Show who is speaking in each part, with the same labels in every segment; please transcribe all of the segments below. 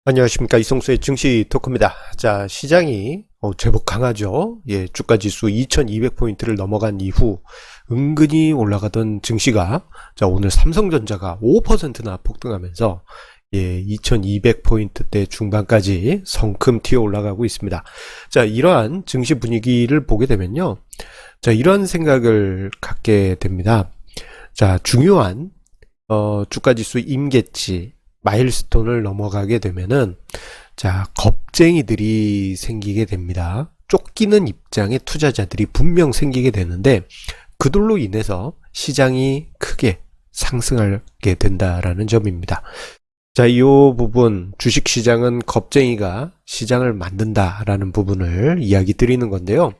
Speaker 1: 안녕하십니까, 이성수의 증시 토크입니다. 자, 시장이 제법 강하죠. 예, 주가 지수 2200포인트를 넘어간 이후 은근히 올라가던 증시가, 자, 오늘 삼성전자가 5%나 폭등하면서 2200포인트대 중반까지 성큼 튀어 올라가고 있습니다. 자, 이러한 증시 분위기를 보게 되면요, 자, 이러한 생각을 갖게 됩니다. 자, 중요한 주가 지수 임계치 마일스톤을 넘어가게 되면은, 자, 겁쟁이들이 생기게 됩니다. 쫓기는 입장의 투자자들이 분명 생기게 되는데, 그들로 인해서 시장이 크게 상승하게 된다라는 점입니다. 자, 이 부분, 주식시장은 겁쟁이가 시장을 만든다라는 부분을 이야기 드리는 건데요.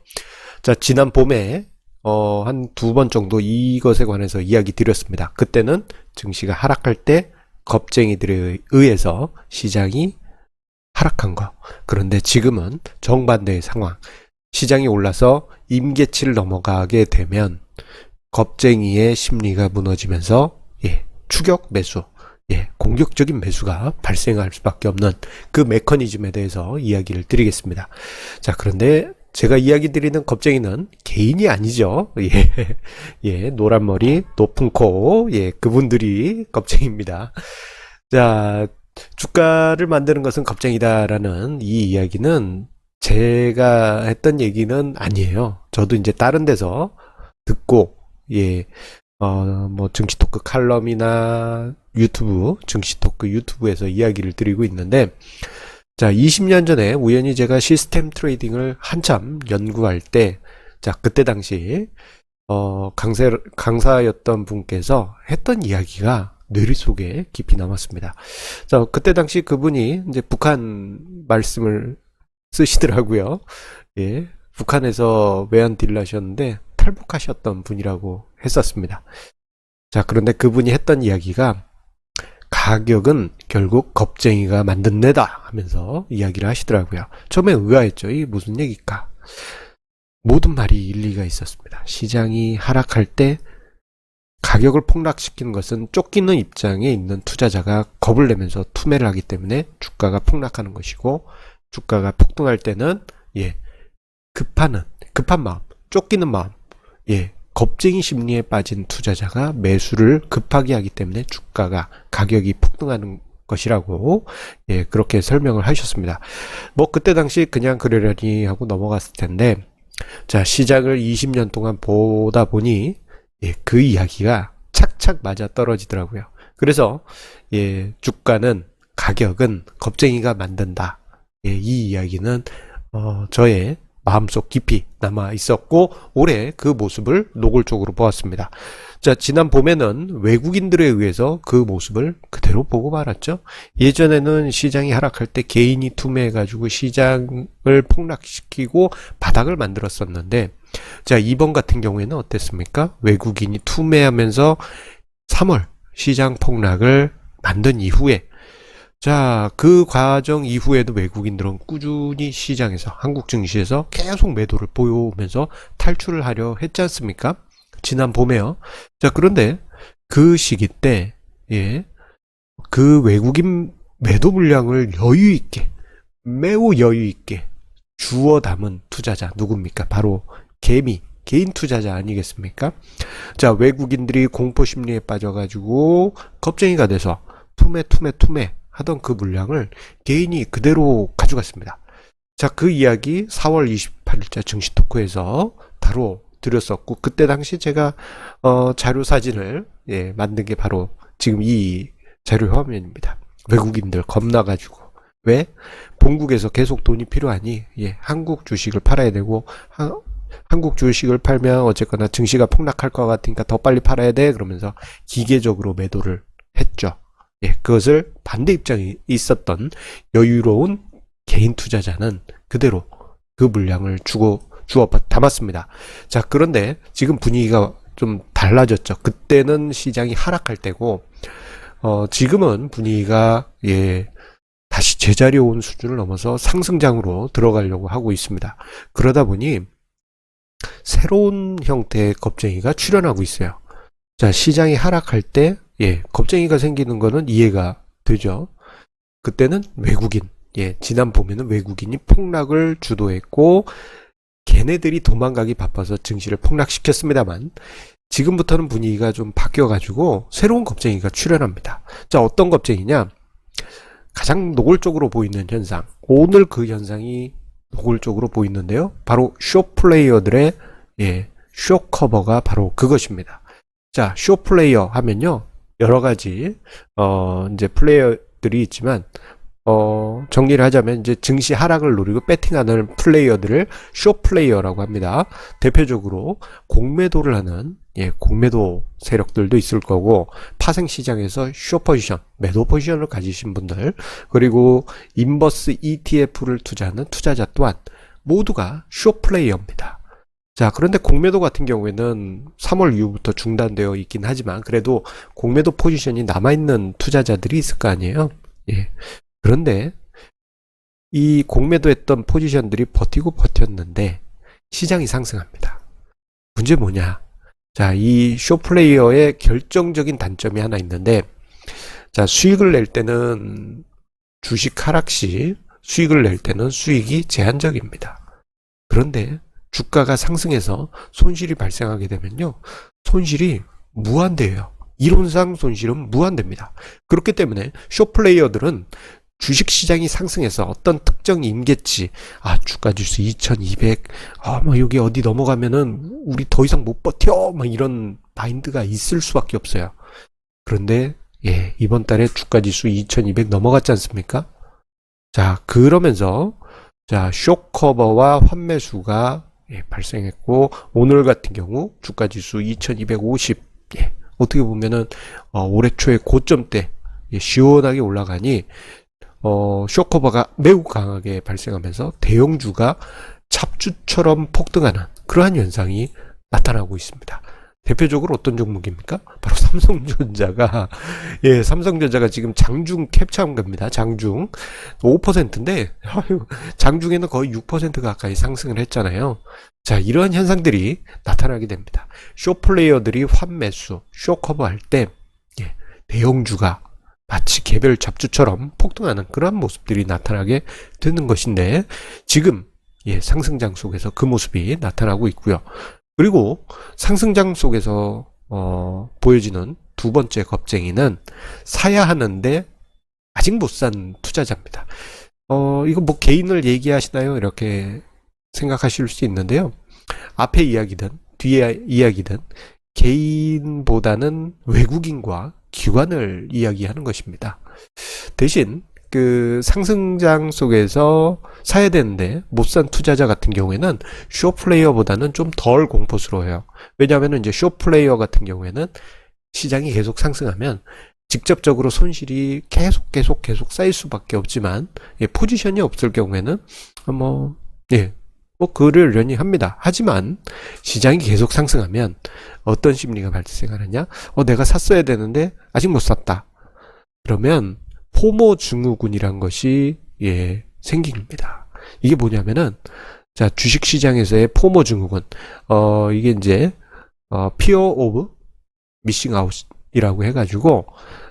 Speaker 1: 자, 지난 봄에 한 두 번 정도 이것에 관해서 이야기 드렸습니다. 그때는 증시가 하락할 때 겁쟁이들에 의해서 시장이 하락한 거. 그런데 지금은 정반대의 상황. 시장이 올라서 임계치를 넘어가게 되면 겁쟁이의 심리가 무너지면서 추격 매수, 공격적인 매수가 발생할 수밖에 없는 그 메커니즘에 대해서 이야기를 드리겠습니다. 자, 그런데 제가 이야기 드리는 겁쟁이는 개인이 아니죠. 노란 머리, 높은 코, 그분들이 겁쟁이입니다. 자, 주가를 만드는 것은 겁쟁이다라는 이 이야기는 제가 했던 얘기는 아니에요. 저도 이제 다른 데서 듣고, 뭐 증시토크 칼럼이나 유튜브, 증시토크 유튜브에서 이야기를 드리고 있는데, 자, 20년 전에 우연히 제가 시스템 트레이딩을 한참 연구할 때, 자, 그때 당시, 강사였던 분께서 했던 이야기가 뇌리 속에 깊이 남았습니다. 자, 그때 당시 그분이 이제 북한 말씀을 쓰시더라고요. 북한에서 외환 딜을 하셨는데 탈북하셨던 분이라고 했었습니다. 자, 그런데 그분이 했던 이야기가 가격은 결국 겁쟁이가 만든 데다 하면서 이야기를 하시더라고요. 처음에 의아했죠. 이게 무슨 얘기일까? 모든 말이 일리가 있었습니다. 시장이 하락할 때 가격을 폭락시키는 것은 쫓기는 입장에 있는 투자자가 겁을 내면서 투매를 하기 때문에 주가가 폭락하는 것이고, 주가가 폭등할 때는 급한 마음, 쫓기는 마음, 겁쟁이 심리에 빠진 투자자가 매수를 급하게 하기 때문에 가격이 폭등하는 것이라고 그렇게 설명을 하셨습니다. 뭐 그때 당시 그냥 그러려니 하고 넘어갔을 텐데, 자, 시장을 20년 동안 보다 보니 그 이야기가 착착 맞아 떨어지더라고요. 그래서 가격은 겁쟁이가 만든다. 이 이야기는 저의 마음속 깊이 남아 있었고, 올해 그 모습을 노골적으로 보았습니다. 자, 지난 봄에는 외국인들에 의해서 그 모습을 그대로 보고 말았죠. 예전에는 시장이 하락할 때 개인이 투매해가지고 시장을 폭락시키고 바닥을 만들었었는데, 자, 이번 같은 경우에는 어땠습니까? 외국인이 투매하면서 3월 시장 폭락을 만든 이후에, 자, 그 과정 이후에도 외국인들은 꾸준히 시장에서, 한국 증시에서 계속 매도를 보여오면서 탈출을 하려 했지 않습니까? 지난 봄에요. 자, 그런데 그 시기 때, 그 외국인 매도 물량을 매우 여유 있게 주워 담은 투자자, 누굽니까? 바로 개인 투자자 아니겠습니까? 자, 외국인들이 공포 심리에 빠져가지고 겁쟁이가 돼서 투매 하던 그 물량을 개인이 그대로 가져갔습니다. 자, 그 이야기 4월 28일자 증시 토크에서 다뤄 드렸었고, 그때 당시 제가 자료 사진을 만든 게 바로 지금 이 자료 화면입니다. 외국인들 겁나가지고, 왜? 본국에서 계속 돈이 필요하니 한국 주식을 팔아야 되고, 한국 주식을 팔면 어쨌거나 증시가 폭락할 것 같으니까 더 빨리 팔아야 돼, 그러면서 기계적으로 매도를 했죠. 그것을 반대 입장에 있었던 여유로운 개인 투자자는 그대로 그 물량을 주어 담았습니다. 자, 그런데 지금 분위기가 좀 달라졌죠. 그때는 시장이 하락할 때고, 지금은 분위기가 다시 제자리에 온 수준을 넘어서 상승장으로 들어가려고 하고 있습니다. 그러다 보니 새로운 형태의 겁쟁이가 출현하고 있어요. 자, 시장이 하락할 때 겁쟁이가 생기는 거는 이해가 되죠. 그때는 외국인, 지난 봄에는 외국인이 폭락을 주도했고 걔네들이 도망가기 바빠서 증시를 폭락시켰습니다만 지금부터는 분위기가 좀 바뀌어가지고 새로운 겁쟁이가 출현합니다. 자, 어떤 겁쟁이냐? 가장 노골적으로 보이는 현상, 오늘 그 현상이 노골적으로 보이는데요. 바로 쇼플레이어들의 쇼커버가 바로 그것입니다. 자, 쇼플레이어 하면요, 여러 가지 이제 플레이어들이 있지만 정리를 하자면 이제 증시 하락을 노리고 배팅하는 플레이어들을 쇼플레이어라고 합니다. 대표적으로 공매도를 하는 공매도 세력들도 있을 거고, 파생 시장에서 쇼포지션, 매도 포지션을 가지신 분들, 그리고 인버스 ETF를 투자하는 투자자 또한 모두가 쇼플레이어입니다. 자, 그런데 공매도 같은 경우에는 3월 이후부터 중단되어 있긴 하지만 그래도 공매도 포지션이 남아있는 투자자들이 있을 거 아니에요. 그런데 이 공매도했던 포지션들이 버티고 버텼는데 시장이 상승합니다. 문제 뭐냐? 자, 이 쇼플레이어의 결정적인 단점이 하나 있는데, 자, 수익을 낼 때는 주식 하락 시 수익을 낼 때는 수익이 제한적입니다. 그런데 주가가 상승해서 손실이 발생하게 되면요, 손실이 무한대예요. 이론상 손실은 무한대입니다. 그렇기 때문에 쇼플레이어들은 주식시장이 상승해서 어떤 특정 임계치, 주가지수 2200, 뭐 여기 어디 넘어가면은 우리 더 이상 못 버텨, 뭐 이런 마인드가 있을 수밖에 없어요. 그런데 이번 달에 주가지수 2200 넘어갔지 않습니까? 자, 그러면서 자, 쇼커버와 환매수가 발생했고, 오늘 같은 경우 주가지수 2250, 어떻게 보면은 올해 초에 고점 때 시원하게 올라가니 쇼커버가 매우 강하게 발생하면서 대형주가 찹주처럼 폭등하는 그러한 현상이 나타나고 있습니다. 대표적으로 어떤 종목입니까? 바로 삼성전자가 삼성전자가 지금 장중 캡처한 겁니다. 장중 5%인데 장중에는 거의 6% 가까이 상승을 했잖아요. 자, 이러한 현상들이 나타나게 됩니다. 쇼플레이어들이 환매수, 쇼커버 할 때 대형주가 마치 개별 잡주처럼 폭등하는 그런 모습들이 나타나게 되는 것인데, 지금 상승장 속에서 그 모습이 나타나고 있고요. 그리고 상승장 속에서 보여지는 두 번째 겁쟁이는 사야 하는데 아직 못 산 투자자입니다. 이거 뭐 개인을 얘기하시나요? 이렇게 생각하실 수 있는데요. 앞에 이야기든 뒤에 이야기든 개인보다는 외국인과 기관을 이야기하는 것입니다. 대신 그 상승장 속에서 사야 되는데 못 산 투자자 같은 경우에는 쇼플레이어보다는 좀 덜 공포스러워요. 왜냐하면 이제 쇼플레이어 같은 경우에는 시장이 계속 상승하면 직접적으로 손실이 계속 쌓일 수밖에 없지만, 포지션이 없을 경우에는 뭐 그러려니 합니다. 하지만 시장이 계속 상승하면 어떤 심리가 발생하느냐? 내가 샀어야 되는데 아직 못 샀다. 그러면 포모 증후군이란 것이 생깁니다. 이게 뭐냐면은, 자, 주식 시장에서의 포모 증후군, 이게 이제 Fear of Missing Out이라고 해가지고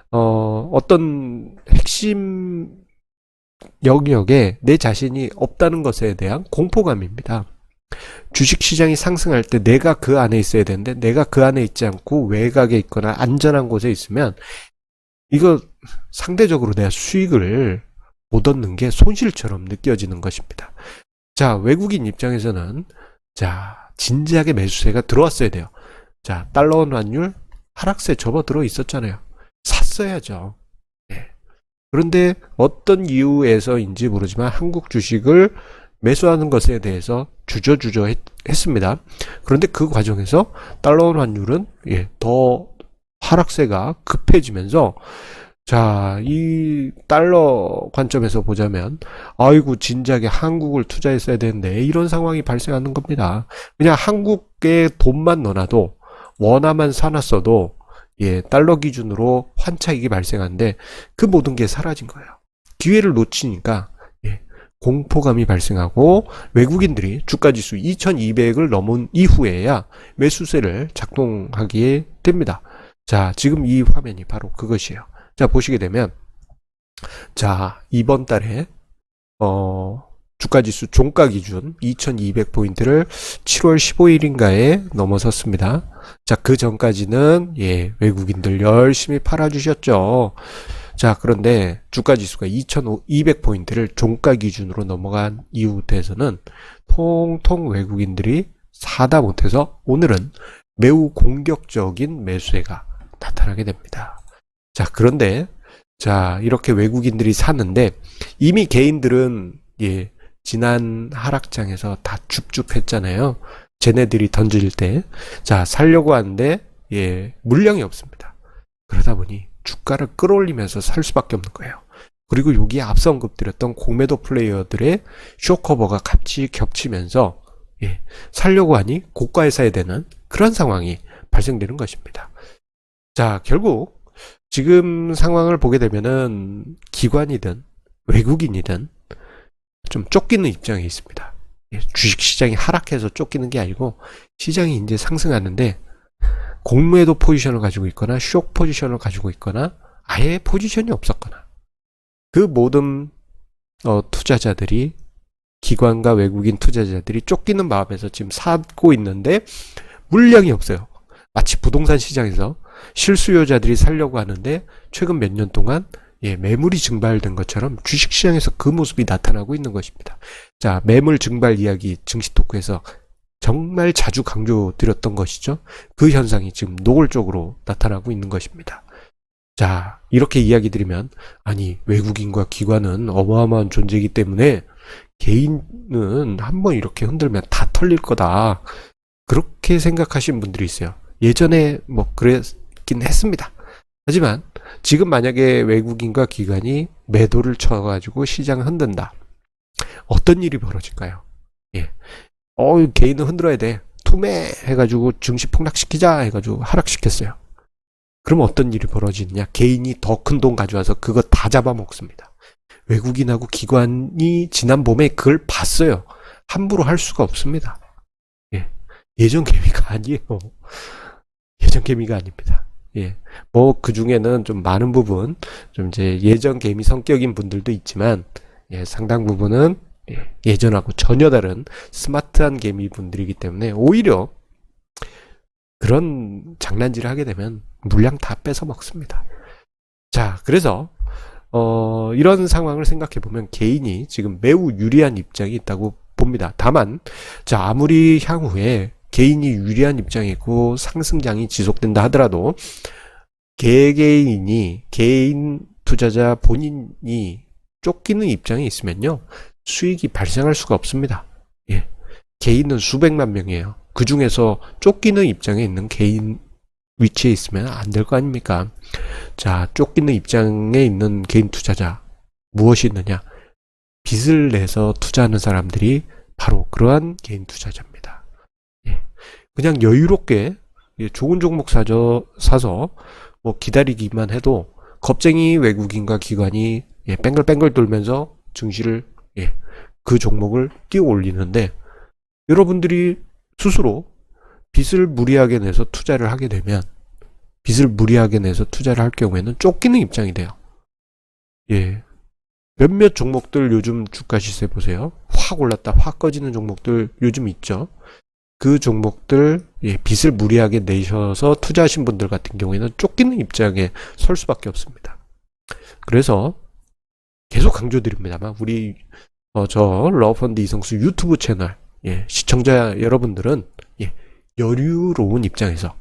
Speaker 1: 어떤 핵심 영역에 내 자신이 없다는 것에 대한 공포감입니다. 주식시장이 상승할 때 내가 그 안에 있어야 되는데 내가 그 안에 있지 않고 외곽에 있거나 안전한 곳에 있으면 이거 상대적으로 내가 수익을 못 얻는 게 손실처럼 느껴지는 것입니다. 자, 외국인 입장에서는 자, 진지하게 매수세가 들어왔어야 돼요. 자, 달러원 환율 하락세 접어들어 있었잖아요. 샀어야죠. 그런데 어떤 이유에서인지 모르지만 한국 주식을 매수하는 것에 대해서 주저주저 했습니다. 그런데 그 과정에서 달러원 환율은 더 하락세가 급해지면서, 자, 이 달러 관점에서 보자면 아이고 진작에 한국을 투자했어야 되는데 이런 상황이 발생하는 겁니다. 그냥 한국에 돈만 넣어놔도 원화만 사놨어도 달러 기준으로 환차익이 발생하는데 그 모든 게 사라진 거예요. 기회를 놓치니까 공포감이 발생하고 외국인들이 주가지수 2200을 넘은 이후에야 매수세를 작동하게 됩니다. 자, 지금 이 화면이 바로 그것이에요. 자, 보시게 되면 자, 이번 달에 주가지수 종가 기준 2200포인트를 7월 15일인가에 넘어섰습니다. 자, 그 전까지는 외국인들 열심히 팔아주셨죠. 자, 그런데 주가지수가 2200포인트를 종가 기준으로 넘어간 이후부터해서는 통통 외국인들이 사다 못해서 오늘은 매우 공격적인 매수세가 나타나게 됩니다. 자, 그런데 자, 이렇게 외국인들이 사는데 이미 개인들은 지난 하락장에서 다 줍줍했잖아요. 쟤네들이 던질 때. 자, 살려고 하는데 물량이 없습니다. 그러다 보니 주가를 끌어올리면서 살 수밖에 없는 거예요. 그리고 여기에 앞서 언급드렸던 공매도 플레이어들의 쇼커버가 같이 겹치면서 살려고 하니 고가에 사야 되는 그런 상황이 발생되는 것입니다. 자, 결국 지금 상황을 보게 되면은 기관이든 외국인이든 좀 쫓기는 입장에 있습니다. 주식시장이 하락해서 쫓기는 게 아니고 시장이 이제 상승하는데 공매도 포지션을 가지고 있거나 쇼 포지션을 가지고 있거나 아예 포지션이 없었거나 그 모든 투자자들이 기관과 외국인 투자자들이 쫓기는 마음에서 지금 사고 있는데 물량이 없어요. 마치 부동산 시장에서 실수요자들이 살려고 하는데 최근 몇 년 동안 매물이 증발된 것처럼 주식시장에서 그 모습이 나타나고 있는 것입니다. 자, 매물 증발 이야기 증시토크에서 정말 자주 강조드렸던 것이죠. 그 현상이 지금 노골적으로 나타나고 있는 것입니다. 자, 이렇게 이야기 드리면 아니 외국인과 기관은 어마어마한 존재이기 때문에 개인은 한번 이렇게 흔들면 다 털릴 거다. 그렇게 생각하시는 분들이 있어요. 예전에 뭐 그랬긴 했습니다. 하지만 지금 만약에 외국인과 기관이 매도를 쳐가지고 시장을 흔든다. 어떤 일이 벌어질까요? 개인은 흔들어야 돼. 투매 해가지고 증시 폭락시키자 해가지고 하락시켰어요. 그럼 어떤 일이 벌어지느냐? 개인이 더 큰 돈 가져와서 그거 다 잡아먹습니다. 외국인하고 기관이 지난 봄에 그걸 봤어요. 함부로 할 수가 없습니다. 예전 개미가 아니에요. 예전 개미가 아닙니다. 뭐 그 중에는 좀 많은 부분 좀 이제 예전 개미 성격인 분들도 있지만 상당 부분은 예전하고 전혀 다른 스마트한 개미 분들이기 때문에 오히려 그런 장난질을 하게 되면 물량 다 뺏어 먹습니다. 자, 그래서 이런 상황을 생각해 보면 개인이 지금 매우 유리한 입장이 있다고 봅니다. 다만 자, 아무리 향후에 개인이 유리한 입장이고 상승장이 지속된다 하더라도 개개인이 개인 투자자 본인이 쫓기는 입장에 있으면요 수익이 발생할 수가 없습니다. 개인은 수백만 명이에요. 그 중에서 쫓기는 입장에 있는 개인 위치에 있으면 안 될 거 아닙니까? 자, 쫓기는 입장에 있는 개인 투자자 무엇이 있느냐? 빚을 내서 투자하는 사람들이 바로 그러한 개인 투자자입니다. 그냥 여유롭게 좋은 종목 사서 뭐 기다리기만 해도 겁쟁이 외국인과 기관이 뺑글뺑글 돌면서 증시를 그 종목을 띄워 올리는데 여러분들이 스스로 빚을 무리하게 내서 투자를 하게 되면 빚을 무리하게 내서 투자를 할 경우에는 쫓기는 입장이 돼요. 몇몇 종목들 요즘 주가 시세 보세요. 확 올랐다 확 꺼지는 종목들 요즘 있죠. 그 종목들 빚을 무리하게 내셔서 투자하신 분들 같은 경우에는 쫓기는 입장에 설 수밖에 없습니다. 그래서 계속 강조드립니다만 우리 저 러펀드 이성수 유튜브 채널 시청자 여러분들은 여유로운 입장에서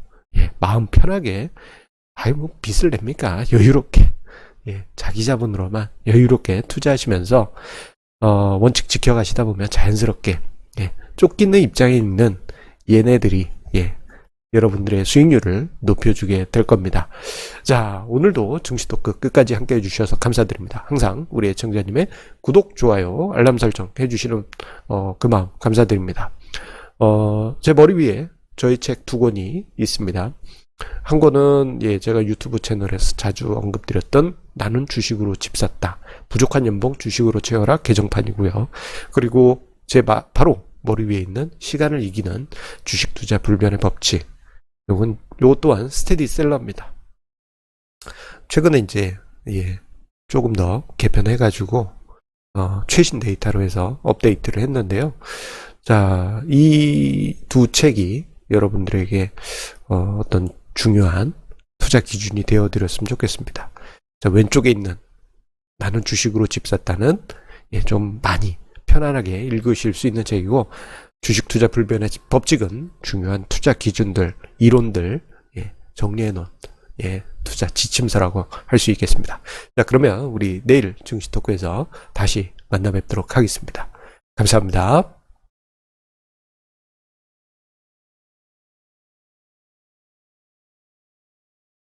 Speaker 1: 마음 편하게 뭐 빚을 냅니까? 여유롭게 자기 자본으로만 여유롭게 투자하시면서 원칙 지켜가시다 보면 자연스럽게 쫓기는 입장에 있는 얘네들이 여러분들의 수익률을 높여주게 될 겁니다. 자, 오늘도 증시토크 끝까지 함께 해주셔서 감사드립니다. 항상 우리 애청자님의 구독, 좋아요, 알람 설정 해주시는 그 마음 감사드립니다. 제 머리 위에 저희 책 두 권이 있습니다. 한 권은 제가 유튜브 채널에서 자주 언급드렸던 나는 주식으로 집 샀다. 부족한 연봉 주식으로 채워라 개정판이고요. 그리고 제 바로 머리 위에 있는 시간을 이기는 주식 투자 불변의 법칙. 요것 또한 스테디셀러입니다. 최근에 이제 조금 더 개편해가지고 최신 데이터로 해서 업데이트를 했는데요. 자, 이 두 책이 여러분들에게 어떤 중요한 투자 기준이 되어드렸으면 좋겠습니다. 자, 왼쪽에 있는 나는 주식으로 집 샀다는 좀 많이 편안하게 읽으실 수 있는 책이고, 주식 투자 불변의 법칙은 중요한 투자 기준들, 이론들 정리해 놓은 투자 지침서라고 할 수 있겠습니다. 자, 그러면 우리 내일 증시 토크에서 다시 만나 뵙도록 하겠습니다. 감사합니다.